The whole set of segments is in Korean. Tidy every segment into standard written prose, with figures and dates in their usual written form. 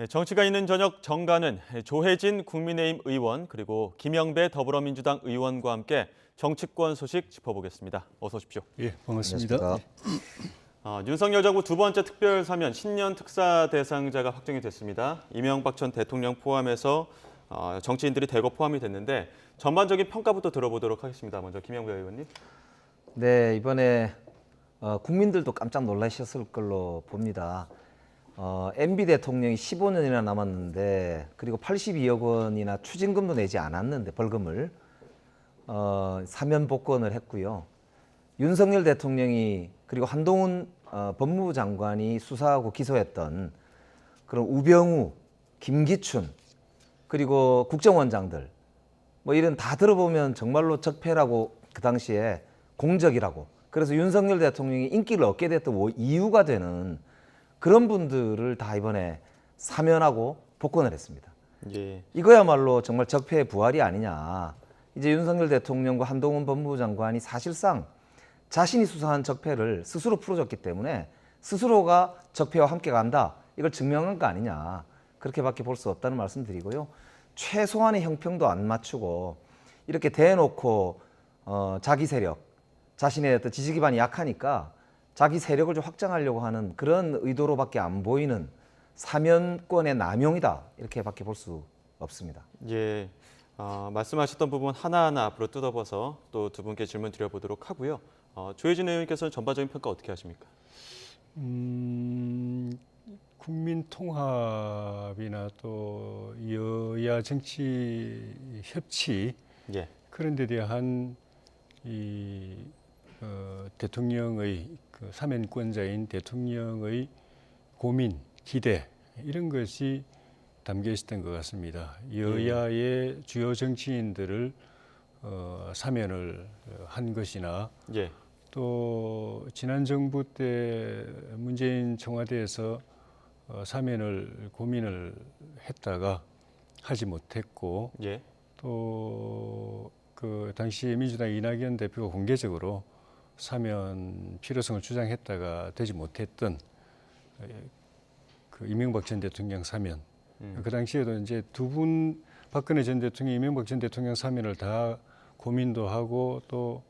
네, 정치가 있는 저녁 정가는 조혜진 국민의힘 의원 그리고 김영배 더불어민주당 의원과 함께 정치권 소식 짚어보겠습니다. 어서 오십시오. 예, 반갑습니다. 윤석열 정부 두 번째 특별 사면 신년 특사 대상자가 확정이 됐습니다. 이명박 전 대통령 포함해서 정치인들이 대거 포함이 됐는데 전반적인 평가부터 들어보도록 하겠습니다. 먼저 김영배 의원님. 네, 이번에 국민들도 깜짝 놀라셨을 걸로 봅니다. MB 대통령이 15년이나 남았는데 그리고 82억 원이나 추징금도 내지 않았는데 벌금을 사면 복권을 했고요. 윤석열 대통령이 그리고 한동훈 법무부 장관이 수사하고 기소했던 그런 우병우, 김기춘 그리고 국정원장들 뭐 이런 다 들어보면 정말로 적폐라고 그 당시에 공적이라고 그래서 윤석열 대통령이 인기를 얻게 됐던 이유가 되는 그런 분들을 다 이번에 사면하고 복권을 했습니다. 예. 이거야말로 정말 적폐의 부활이 아니냐. 이제 윤석열 대통령과 한동훈 법무부 장관이 사실상 자신이 수사한 적폐를 스스로 풀어줬기 때문에 스스로가 적폐와 함께 간다. 이걸 증명한 거 아니냐. 그렇게밖에 볼 수 없다는 말씀 드리고요. 최소한의 형평도 안 맞추고 이렇게 대놓고 자기 세력, 자신의 어떤 지지 기반이 약하니까 자기 세력을 좀 확장하려고 하는 그런 의도로밖에 안 보이는 사면권의 남용이다. 이렇게밖에 볼 수 없습니다. 예. 말씀하셨던 부분 하나하나 앞으로 뜯어봐서 또 두 분께 질문 드려보도록 하고요. 조혜진 의원께서는 전반적인 평가 어떻게 하십니까? 국민 통합이나 또 여야 정치 협치 예. 그런 데 대한 대통령의 사면권자인 대통령의 고민, 기대 이런 것이 담겨 있었던 것 같습니다. 여야의 주요 정치인들을 사면을 한 것이나 예. 또 지난 정부 때 문재인 청와대에서 사면을 고민을 했다가 하지 못했고 예. 또 그 당시 민주당 이낙연 대표가 공개적으로 사면 필요성을 주장했다가 되지 못했던 그 이명박 전 대통령 사면. 그 당시에도 이제 두 분 박근혜 전 대통령, 이명박 전 대통령 사면을 다 고민도 하고 또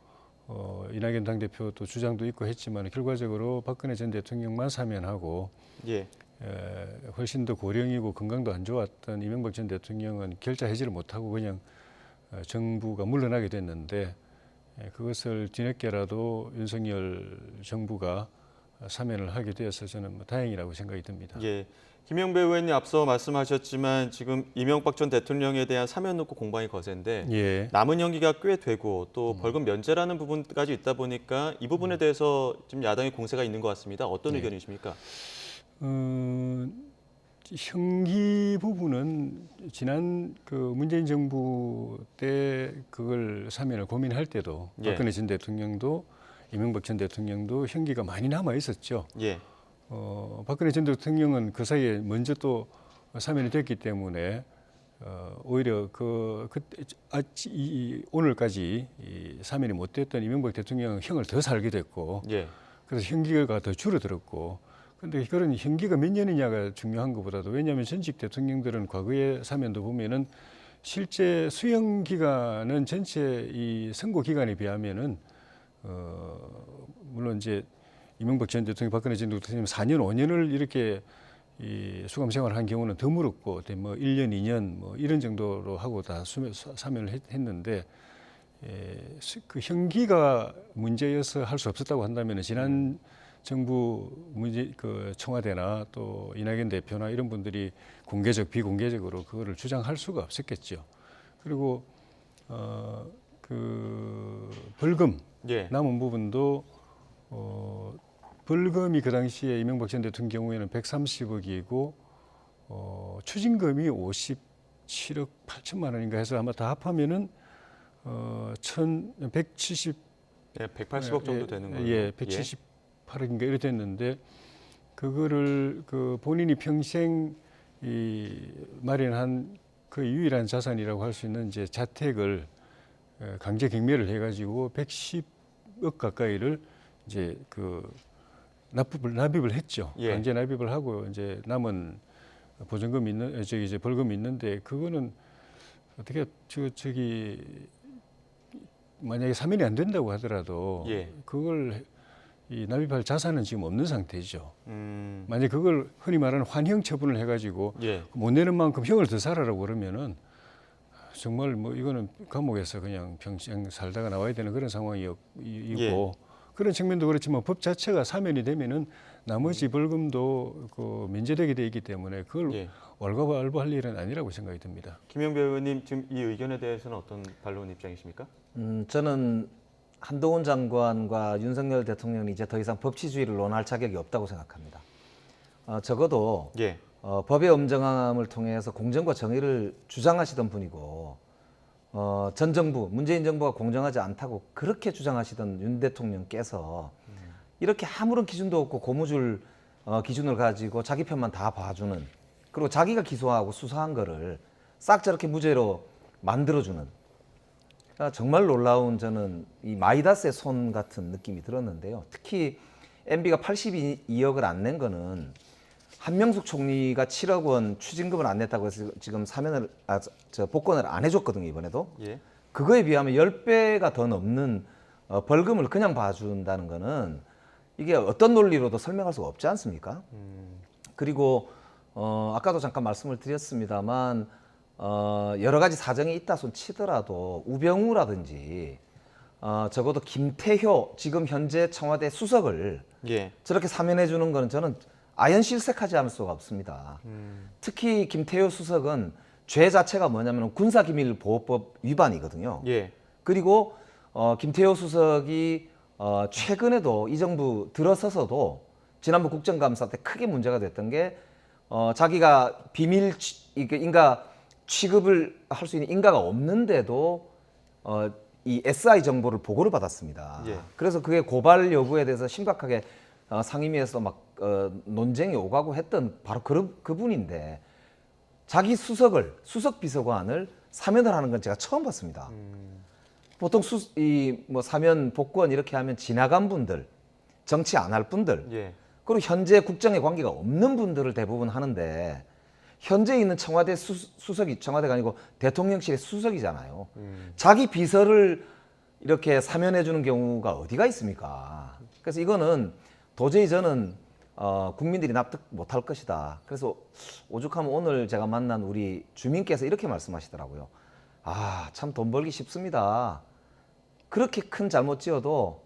이낙연 당대표도 주장도 있고 했지만 결과적으로 박근혜 전 대통령만 사면하고 예. 훨씬 더 고령이고 건강도 안 좋았던 이명박 전 대통령은 결자 해지를 못하고 그냥 정부가 물러나게 됐는데 그것을 뒤늦게라도 윤석열 정부가 사면을 하게 되어서 저는 다행이라고 생각이 듭니다. 예. 김영배 의원님 앞서 말씀하셨지만 지금 이명박 전 대통령에 대한 사면 놓고 공방이 거센데 예. 남은 연기가 꽤 되고 또 벌금 면제라는 부분까지 있다 보니까 이 부분에 대해서 지금 야당의 공세가 있는 것 같습니다. 어떤 의견이십니까? 형기 부분은 지난 그 문재인 정부 때 그걸 사면을 고민할 때도 예. 박근혜 전 대통령도 이명박 전 대통령도 형기가 많이 남아 있었죠. 예. 박근혜 전 대통령은 그 사이에 먼저 또 사면이 됐기 때문에 오히려 오늘까지 사면이 못 됐던 이명박 대통령은 형을 더 살게 됐고 예. 그래서 형기가 더 줄어들었고 그런데 그런 형기가 몇 년이냐가 중요한 것보다도 왜냐하면 전직 대통령들은 과거의 사면도 보면은 실제 수형 기간은 전체 이 선고 기간에 비하면은 물론 이제 이명박 전 대통령, 박근혜 전 대통령 4년, 5년을 이렇게 이 수감 생활한 경우는 드물었고, 뭐 1년, 2년 뭐 이런 정도로 하고 다 사면을 했는데 그 형기가 문제여서 할 수 없었다고 한다면 지난 정부 그 청와대나 또 이낙연 대표나 이런 분들이 공개적, 비공개적으로 그거를 주장할 수가 없었겠죠. 그리고 그 벌금 예. 남은 남은 부분도 벌금이 그 당시에 이명박 전 대통령 경우에는 130억이고 추징금이 57억 8천만 원인가 해서 아마 다 합하면은 1,170 예, 180억 정도 되는 거예요. 예, 178억인가 이래 됐는데 그거를 그 본인이 평생 마련한 그 유일한 자산이라고 할 수 있는 이제 자택을 강제 경매를 해가지고 110억 가까이를 이제 그 납입을 했죠. 예. 강제 납입을 하고 이제 남은 보전금 있는 저기 이제 벌금 있는데 그거는 어떻게 저기 만약에 사면이 안 된다고 하더라도 예. 그걸 이 납입할 자산은 지금 없는 상태죠. 만약 그걸 흔히 말하는 환형 처분을 해가지고 예. 못 내는 만큼 형을 더 살아라고 그러면은 정말 뭐 이거는 감옥에서 그냥 평생 살다가 나와야 되는 그런 상황이고 예. 그런 측면도 그렇지만 법 자체가 사면이 되면은 나머지 벌금도 그 면제되게 돼 있기 때문에 그걸 예. 왈가왈부할 일은 아니라고 생각이 듭니다. 김영배 의원님 지금 이 의견에 대해서는 어떤 반론 입장이십니까? 저는 한동훈 장관과 윤석열 대통령이 이제 더 이상 법치주의를 논할 자격이 없다고 생각합니다. 적어도 예. 법의 엄정함을 통해서 공정과 정의를 주장하시던 분이고 전 정부, 문재인 정부가 공정하지 않다고 그렇게 주장하시던 윤 대통령께서 이렇게 아무런 기준도 없고 고무줄 기준을 가지고 자기 편만 다 봐주는, 그리고 자기가 기소하고 수사한 거를 싹 저렇게 무죄로 만들어주는, 정말 놀라운 저는 이 마이다스의 손 같은 느낌이 들었는데요. 특히 MB가 82억을 안 낸 거는 한명숙 총리가 7억 원 추징금을 안 냈다고 해서 지금 복권을 안 해줬거든요, 이번에도. 예. 그거에 비하면 10배가 더 넘는 벌금을 그냥 봐준다는 거는 이게 어떤 논리로도 설명할 수가 없지 않습니까? 그리고 아까도 잠깐 말씀을 드렸습니다만 여러 가지 사정이 있다 손 치더라도 우병우라든지 적어도 김태효 지금 현재 청와대 수석을 예. 저렇게 사면해 주는 거는 저는 아연실색하지 않을 수가 없습니다. 특히 김태효 수석은 죄 자체가 뭐냐면 군사기밀보호법 위반이거든요. 예. 그리고 김태효 수석이 최근에도 이 정부 들어서서도 지난번 국정감사 때 크게 문제가 됐던 게 자기가 비밀 인가 취급을 할 수 있는 인가가 없는데도 이 SI 정보를 보고를 받았습니다. 예. 그래서 그게 고발 여부에 대해서 심각하게 상임위에서 막 논쟁이 오가고 했던 바로 그분인데 자기 수석 비서관을 사면을 하는 건 제가 처음 봤습니다. 보통 뭐 사면 복권 이렇게 하면 지나간 분들, 정치 안 할 분들, 예. 그리고 현재 국정에 관계가 없는 분들을 대부분 하는데 현재 있는 청와대 수석이 청와대가 아니고 대통령실의 수석이잖아요. 자기 비서를 이렇게 사면해 주는 경우가 어디가 있습니까? 그래서 이거는 도저히 저는 국민들이 납득 못할 것이다. 그래서 오죽하면 오늘 제가 만난 우리 주민께서 이렇게 말씀하시더라고요. 참 돈 벌기 쉽습니다. 그렇게 큰 잘못 지어도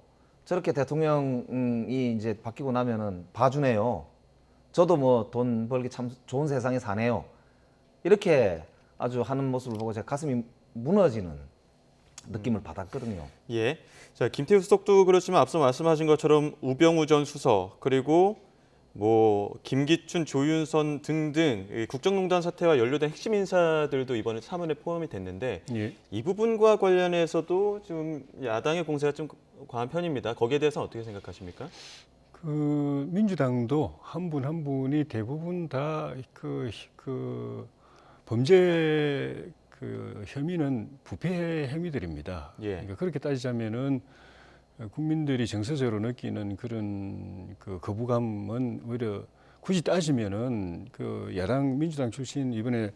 저렇게 대통령이 이제 바뀌고 나면은 봐주네요. 저도 뭐 돈 벌기 참 좋은 세상에 사네요. 이렇게 아주 하는 모습을 보고 제가 가슴이 무너지는 느낌을 받았거든요. 예. 자, 김태우 수석도 그렇지만 앞서 말씀하신 것처럼 우병우 전 수석 그리고 뭐 김기춘, 조윤선 등등 이 국정농단 사태와 연루된 핵심 인사들도 이번에 사면에 포함이 됐는데 예. 이 부분과 관련해서도 좀 야당의 공세가 좀 과한 편입니다. 거기에 대해서는 어떻게 생각하십니까? 그 민주당도 한 분 한 분이 대부분 다 그 범죄 그 혐의는 부패 혐의들입니다. 예. 그러니까 그렇게 따지자면은 국민들이 정서적으로 느끼는 그런 그 거부감은 오히려 굳이 따지면은 그 야당 민주당 출신 이번에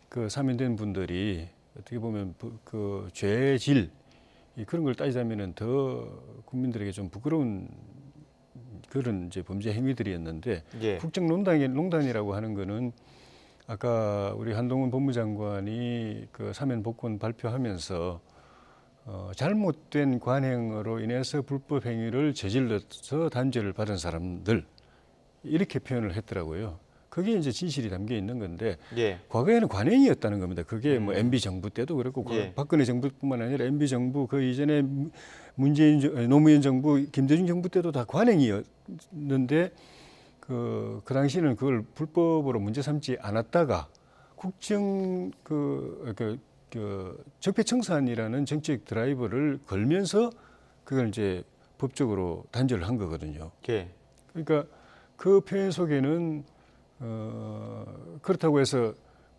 그 사면된 분들이 어떻게 보면 그 죄질 그런 걸 따지자면은 더 국민들에게 좀 부끄러운 그런 이제 범죄 행위들이었는데 예. 국정농단이라고 하는 거는 아까 우리 한동훈 법무장관이 그 사면 복권 발표하면서 잘못된 관행으로 인해서 불법 행위를 저질러서 단죄를 받은 사람들 이렇게 표현을 했더라고요. 그게 이제 진실이 담겨 있는 건데 예. 과거에는 관행이었다는 겁니다. 그게 뭐 MB 정부 때도 그랬고 예. 박근혜 정부뿐만 아니라 MB 정부 그 이전에 노무현 정부, 김대중 정부 때도 다 관행이었는데 그 당시에는 그걸 불법으로 문제 삼지 않았다가 국정 적폐청산이라는 정책 드라이버를 걸면서 그걸 이제 법적으로 단죄를 한 거거든요. 예. 그러니까 그 표현 속에는 그렇다고 해서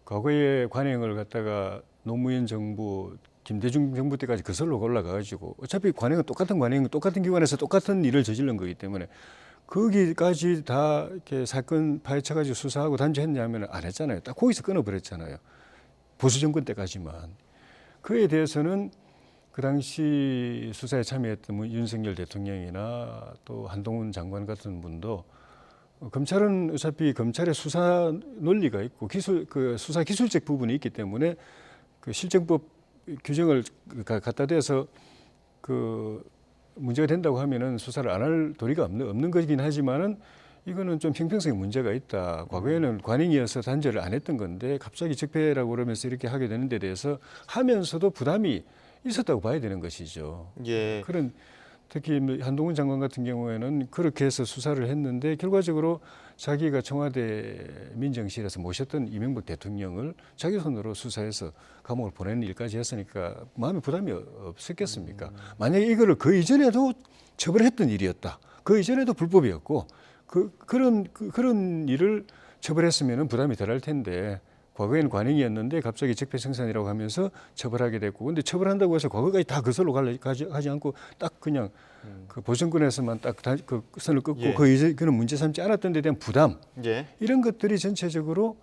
과거의 관행을 갖다가 노무현 정부, 김대중 정부 때까지 거슬러 올라가가지고 어차피 관행은 똑같은 기관에서 똑같은 일을 저지른 거기 때문에 거기까지 다 이렇게 사건 파헤쳐가지고 수사하고 단죄했냐면 안 했잖아요. 딱 거기서 끊어버렸잖아요. 보수 정권 때까지만. 그에 대해서는 그 당시 수사에 참여했던 윤석열 대통령이나 또 한동훈 장관 같은 분도 검찰은 어차피 검찰의 수사 논리가 있고 그 수사 기술적 부분이 있기 때문에 그 실정법 규정을 갖다 대서 그 문제가 된다고 하면은 수사를 안 할 도리가 없는 거긴 하지만은 이거는 좀 형평성에 문제가 있다. 과거에는 관행이어서 단죄를 안 했던 건데 갑자기 적폐라고 그러면서 이렇게 하게 되는 데 대해서 하면서도 부담이 있었다고 봐야 되는 것이죠. 예. 그런 특히 한동훈 장관 같은 경우에는 그렇게 해서 수사를 했는데 결과적으로 자기가 청와대 민정실에서 모셨던 이명박 대통령을 자기 손으로 수사해서 감옥을 보내는 일까지 했으니까 마음에 부담이 없었겠습니까? 만약에 이거를 그 이전에도 처벌했던 일이었다. 그 이전에도 불법이었고 그런 일을 처벌했으면 부담이 덜할 텐데 과거에는 관행이었는데 갑자기 적폐청산이라고 하면서 처벌하게 됐고, 근데 처벌한다고 해서 과거까지 다 그 선로 가지 않고 딱 그냥 그 보정권에서만 딱 그 선을 끊고 예. 그 이제 그런 문제 삼지 않았던 데 대한 부담 예. 이런 것들이 전체적으로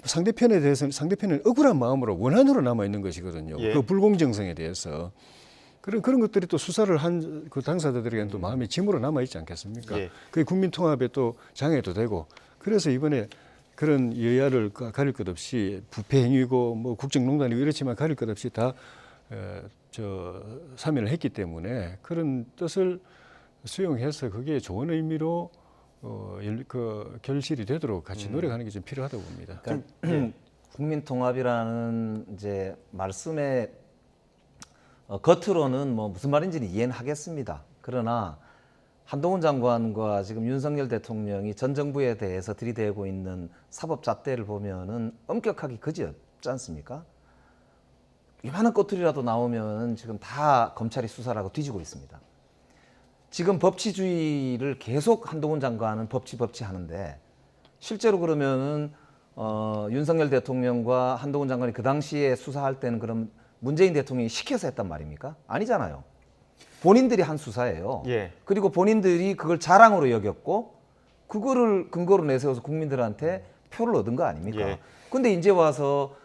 상대편에 대해서는 상대편은 억울한 마음으로 원한으로 남아 있는 것이거든요. 예. 그 불공정성에 대해서 그런 것들이 또 수사를 한 그 당사자들에게는 또 마음의 짐으로 남아 있지 않겠습니까? 예. 그게 국민 통합에 또 장애도 되고 그래서 이번에 그런 여야를 가릴 것 없이 부패 행위고 뭐 국정농단이고 이렇지만 가릴 것 없이 다 사면을 했기 때문에 그런 뜻을 수용해서 그게 좋은 의미로 그 결실이 되도록 같이 노력하는 게 좀 필요하다고 봅니다. 그러니까 국민 통합이라는 이제 말씀에 겉으로는 뭐 무슨 말인지는 이해는 하겠습니다. 그러나 한동훈 장관과 지금 윤석열 대통령이 전 정부에 대해서 들이대고 있는 사법 잣대를 보면은 엄격하기 그지없지 않습니까? 이만한 꼬투리라도 나오면 지금 다 검찰이 수사를 하고 뒤지고 있습니다. 지금 법치주의를 계속 한동훈 장관은 법치 하는데 실제로 그러면은 윤석열 대통령과 한동훈 장관이 그 당시에 수사할 때는 그럼 문재인 대통령이 시켜서 했단 말입니까? 아니잖아요. 본인들이 한 수사예요. 예. 그리고 본인들이 그걸 자랑으로 여겼고 그거를 근거로 내세워서 국민들한테 표를 얻은 거 아닙니까? 예. 근데 이제 와서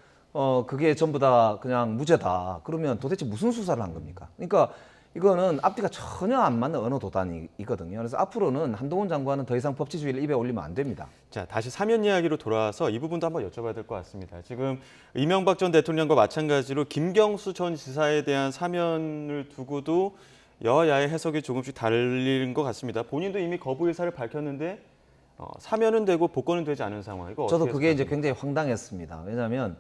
그게 전부 다 그냥 무죄다. 그러면 도대체 무슨 수사를 한 겁니까? 그러니까 이거는 앞뒤가 전혀 안 맞는 언어 도단이거든요. 그래서 앞으로는 한동훈 장관은 더 이상 법치주의를 입에 올리면 안 됩니다. 자, 다시 사면 이야기로 돌아와서 이 부분도 한번 여쭤봐야 될 것 같습니다. 지금 이명박 전 대통령과 마찬가지로 김경수 전 지사에 대한 사면을 두고도 여야의 해석이 조금씩 다른 것 같습니다. 본인도 이미 거부 의사를 밝혔는데 사면은 되고 복권은 되지 않은 상황. 이거 저도 어떻게 그게 이제 해석하십니까? 굉장히 황당했습니다. 왜냐하면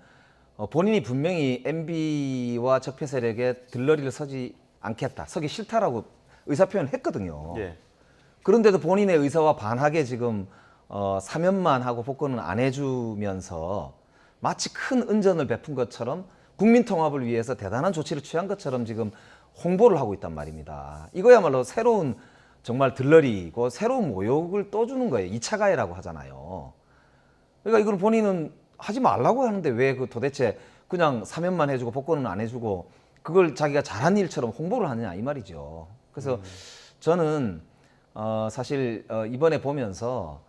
본인이 분명히 MB와 적폐 세력에 들러리를 서지 않겠다, 서기 싫다라고 의사표현을 했거든요. 예. 그런데도 본인의 의사와 반하게 지금 사면만 하고 복권은 안 해주면서 마치 큰 은전을 베푼 것처럼 국민 통합을 위해서 대단한 조치를 취한 것처럼 지금 홍보를 하고 있단 말입니다. 이거야말로 새로운 정말 들러리고 새로운 모욕을 또 주는 거예요. 2차 가해라고 하잖아요. 그러니까 이걸 본인은 하지 말라고 하는데 왜 그 도대체 그냥 사면만 해주고 복권은 안 해주고 그걸 자기가 잘한 일처럼 홍보를 하느냐 이 말이죠. 그래서 저는 사실 이번에 보면서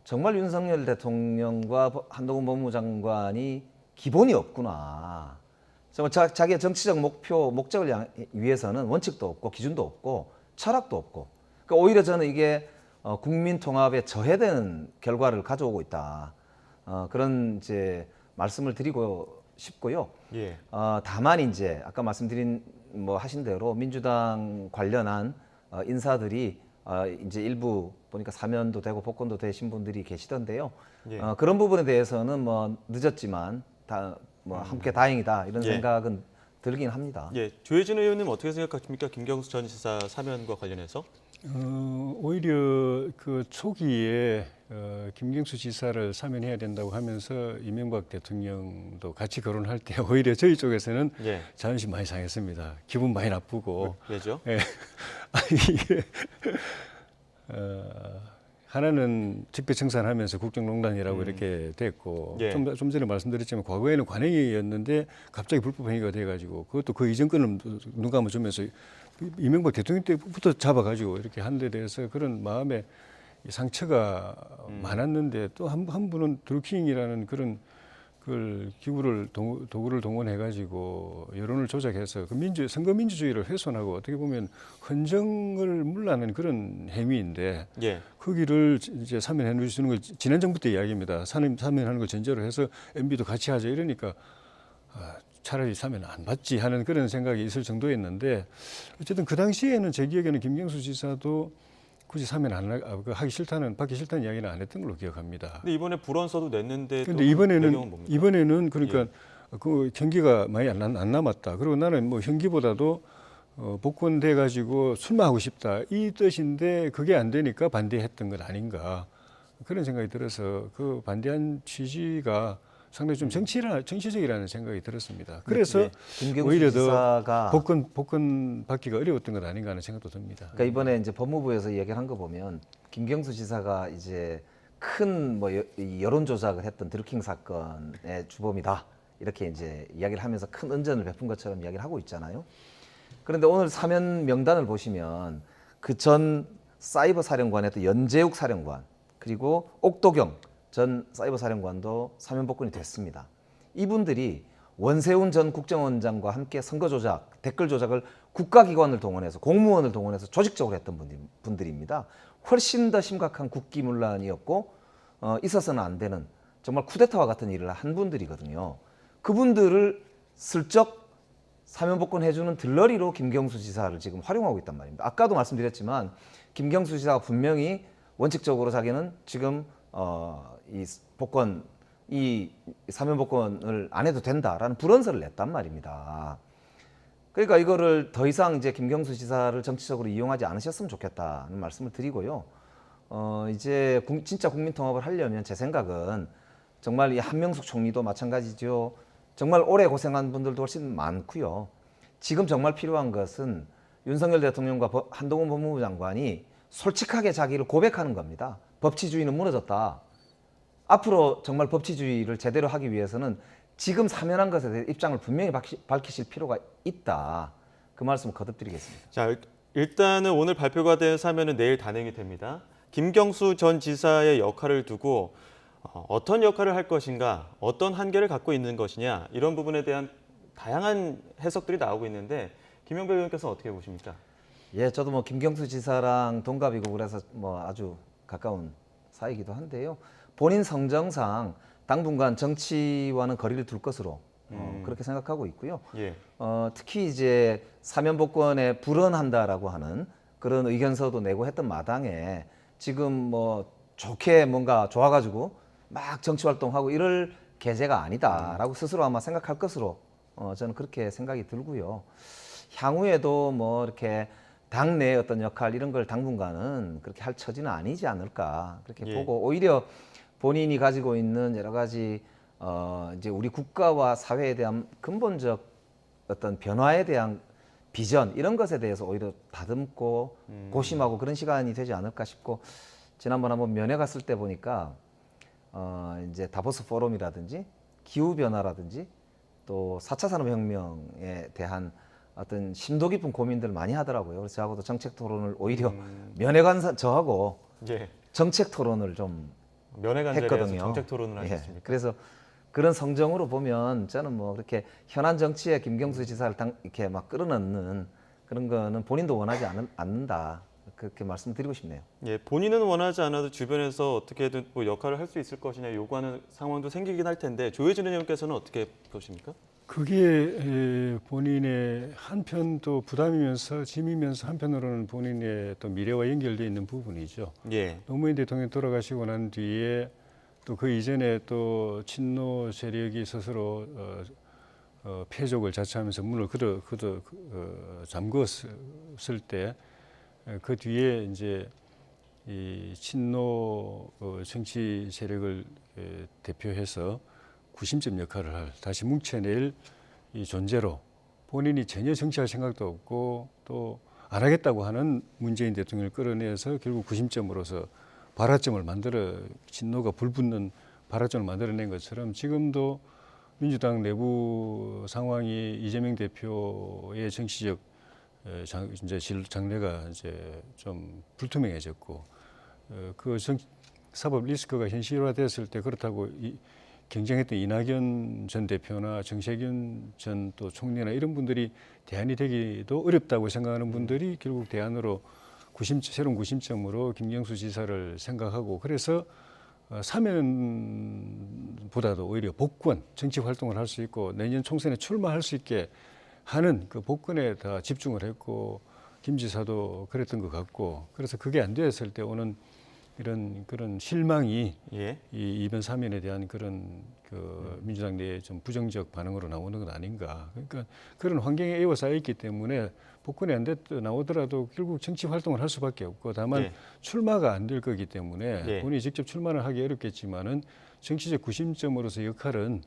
정말 윤석열 대통령과 한동훈 법무장관이 기본이 없구나. 정말 자기의 정치적 목적을 위해서는 원칙도 없고 기준도 없고 철학도 없고. 그러니까 오히려 저는 이게 국민 통합에 저해되는 결과를 가져오고 있다. 그런 이제 말씀을 드리고 싶고요. 예. 다만 이제 아까 말씀드린 뭐 하신 대로 민주당 관련한 인사들이 이제 일부 보니까 사면도 되고 복권도 되신 분들이 계시던데요. 예. 그런 부분에 대해서는 뭐 늦었지만 뭐 함께 다행이다 이런 예. 생각은 들긴 합니다. 예. 조혜진 의원님 어떻게 생각하십니까? 김경수 전 지사 사면과 관련해서? 오히려 그 초기에 김경수 지사를 사면해야 된다고 하면서 이명박 대통령도 같이 거론할 때 오히려 저희 쪽에서는 예. 자존심 많이 상했습니다. 기분 많이 나쁘고. 왜죠? 예. 아니, 이게 하나는 적폐청산하면서 국정농단이라고 이렇게 됐고 예. 좀 전에 말씀드렸지만 과거에는 관행이었는데 갑자기 불법 행위가 돼가지고 그것도 그 이전 건을 눈 감아주면서 이명박 대통령 때부터 잡아가지고 이렇게 한 데 대해서 그런 마음의 상처가 많았는데 또 한 분은 드루킹이라는 그런 그 도구를 동원해가지고 여론을 조작해서 그 선거 민주주의를 훼손하고 어떻게 보면 헌정을 물라는 그런 행위인데 예. 거기를 이제 사면해 주시는 걸 지난 정부 때 이야기입니다. 사면하는 걸 전제로 해서 MB도 같이 하자 이러니까 차라리 사면 안 받지 하는 그런 생각이 있을 정도였는데 어쨌든 그 당시에는 제 기억에는 김경수 지사도 굳이 사면 하기 싫다는 받기 싫다는 이야기는 안 했던 걸로 기억합니다. 근데 이번에 불원서도 냈는데 그런데 배경은 뭡니까? 이번에는 그러니까 그 형기가 많이 안 남았다. 그리고 나는 뭐 형기보다도 복권돼 가지고 술마하고 싶다 이 뜻인데 그게 안 되니까 반대했던 것 아닌가 그런 생각이 들어서 그 반대한 취지가 상당히 좀 정치적이라는 생각이 들었습니다. 그래서 김경수 오히려 지사가 더 복권 받기가 어려웠던 것 아닌가 하는 생각도 듭니다. 그러니까 이번에 이제 법무부에서 얘기를 한 거 보면 김경수 지사가 이제 큰 뭐 여론 조작을 했던 드루킹 사건의 주범이다 이렇게 이제 이야기를 하면서 큰 은전을 베푼 것처럼 이야기를 하고 있잖아요. 그런데 오늘 사면 명단을 보시면 그 전 사이버 사령관이었던 연재욱 사령관 그리고 옥도경 전 사이버 사령관도 사면 복권이 됐습니다. 이분들이 원세훈 전 국정원장과 함께 선거 조작, 댓글 조작을 국가기관을 동원해서 공무원을 동원해서 조직적으로 했던 분들입니다. 훨씬 더 심각한 국기문란이었고 있어서는 안 되는 정말 쿠데타와 같은 일을 한 분들이거든요. 그분들을 슬쩍 사면 복권 해주는 들러리로 김경수 지사를 지금 활용하고 있단 말입니다. 아까도 말씀드렸지만 김경수 지사가 분명히 원칙적으로 자기는 지금 이 사면 복권을 안 해도 된다라는 불언서를 냈단 말입니다. 그러니까 이거를 더 이상 이제 김경수 지사를 정치적으로 이용하지 않으셨으면 좋겠다는 말씀을 드리고요. 이제 진짜 국민 통합을 하려면 제 생각은 정말 이 한명숙 총리도 마찬가지죠. 정말 오래 고생한 분들도 훨씬 많고요. 지금 정말 필요한 것은 윤석열 대통령과 한동훈 법무부 장관이 솔직하게 자기를 고백하는 겁니다. 법치주의는 무너졌다. 앞으로 정말 법치주의를 제대로 하기 위해서는 지금 사면한 것에 대해 입장을 분명히 밝히실 필요가 있다. 그 말씀을 거듭드리겠습니다. 자, 일단은 오늘 발표가 된 사면은 내일 단행이 됩니다. 김경수 전 지사의 역할을 두고 어떤 역할을 할 것인가, 어떤 한계를 갖고 있는 것이냐 이런 부분에 대한 다양한 해석들이 나오고 있는데 김영배 의원께서 어떻게 보십니까? 예, 저도 뭐 김경수 지사랑 동갑이고 그래서 뭐 아주 가까운 사이이기도 한데요. 본인 성정상 당분간 정치와는 거리를 둘 것으로 그렇게 생각하고 있고요. 예. 특히 이제 사면 복권에 불언한다라고 하는 그런 의견서도 내고 했던 마당에 지금 뭐 좋게 뭔가 좋아가지고 막 정치 활동하고 이럴 계제가 아니다라고 스스로 아마 생각할 것으로 저는 그렇게 생각이 들고요. 향후에도 뭐 이렇게 당내의 어떤 역할 이런 걸 당분간은 그렇게 할 처지는 아니지 않을까 그렇게 보고 오히려 본인이 가지고 있는 여러 가지 이제 우리 국가와 사회에 대한 근본적 어떤 변화에 대한 비전 이런 것에 대해서 오히려 다듬고 고심하고 그런 시간이 되지 않을까 싶고 지난번 한번 면회 갔을 때 보니까 이제 다보스 포럼이라든지 기후 변화라든지 또 4차 산업혁명에 대한 어떤 심도 깊은 고민들 많이 하더라고요. 그래서 저하고도 정책 토론을 오히려 면회 간 저하고 정책 토론을 좀 면회 간 했거든요. 자리에서 정책 토론을 하셨습니까? 그래서 그런 성정으로 보면 저는 뭐 그렇게 현안 정치에 김경수 지사를 이렇게 막 끌어넣는 그런 거는 본인도 원하지 않는다. 그렇게 말씀드리고 싶네요. 예, 본인은 원하지 않아도 주변에서 어떻게든 뭐 역할을 할 수 있을 것이냐 요구하는 상황도 생기긴 할 텐데 조혜진 의원께서는 어떻게 보십니까? 그게 본인의 한편도 부담이면서 짐이면서 한편으로는 본인의 또 미래와 연결되어 있는 부분이죠. 예. 노무현 대통령이 돌아가시고 난 뒤에 또 그 이전에 또 친노 세력이 스스로 패족을 자처하면서 문을 잠궜을 때 그 뒤에 이제 이 친노 정치 세력을 대표해서 구심점 역할을 다시 뭉쳐낼 이 존재로 본인이 전혀 정치할 생각도 없고 또 안 하겠다고 하는 문재인 대통령을 끌어내서 결국 구심점으로서 발화점을 친노가 불붙는 발화점을 만들어낸 것처럼 지금도 민주당 내부 상황이 이재명 대표의 정치적 이제 장래가 이제 좀 불투명해졌고 그 사법 리스크가 현실화됐을 때 그렇다고 경쟁했던 이낙연 전 대표나 정세균 전 또 총리나 이런 분들이 대안이 되기도 어렵다고 생각하는 분들이 결국 대안으로 새로운 구심점으로 김경수 지사를 생각하고 그래서 사면보다도 오히려 복권 정치 활동을 할 수 있고 내년 총선에 출마할 수 있게 하는 그 복권에 더 집중을 했고 김 지사도 그랬던 것 같고 그래서 그게 안 되었을 때 오는 그런 실망이 예. 이 이번 사면에 대한 그런 그 민주당 내에 좀 부정적 반응으로 나오는 건 아닌가. 그러니까 그런 환경에 에워싸여 있기 때문에 복권이 안 나오더라도 결국 정치 활동을 할 수밖에 없고 다만 예. 출마가 안 될 거기 때문에 예. 본인이 직접 출마를 하기 어렵겠지만은 정치적 구심점으로서 역할은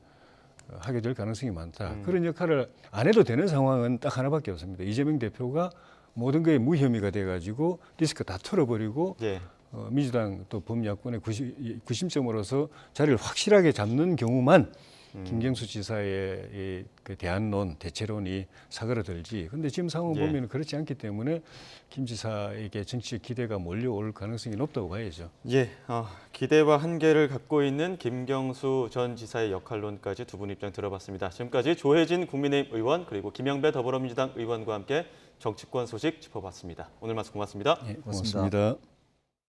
하게 될 가능성이 많다. 그런 역할을 안 해도 되는 상황은 딱 하나밖에 없습니다. 이재명 대표가 모든 거에 무혐의가 돼가지고 리스크 다 털어버리고 예. 민주당 또 범야권의 구심점으로서 자리를 확실하게 잡는 경우만 김경수 지사의 그 대안론, 대체론이 사그라들지. 그런데 지금 상황 예. 보면 그렇지 않기 때문에 김 지사에게 정치적 기대가 몰려올 가능성이 높다고 봐야죠. 예, 기대와 한계를 갖고 있는 김경수 전 지사의 역할론까지 두 분 입장 들어봤습니다. 지금까지 조혜진 국민의힘 의원 그리고 김영배 더불어민주당 의원과 함께 정치권 소식 짚어봤습니다. 오늘 말씀 고맙습니다. 예, 고맙습니다. 고맙습니다.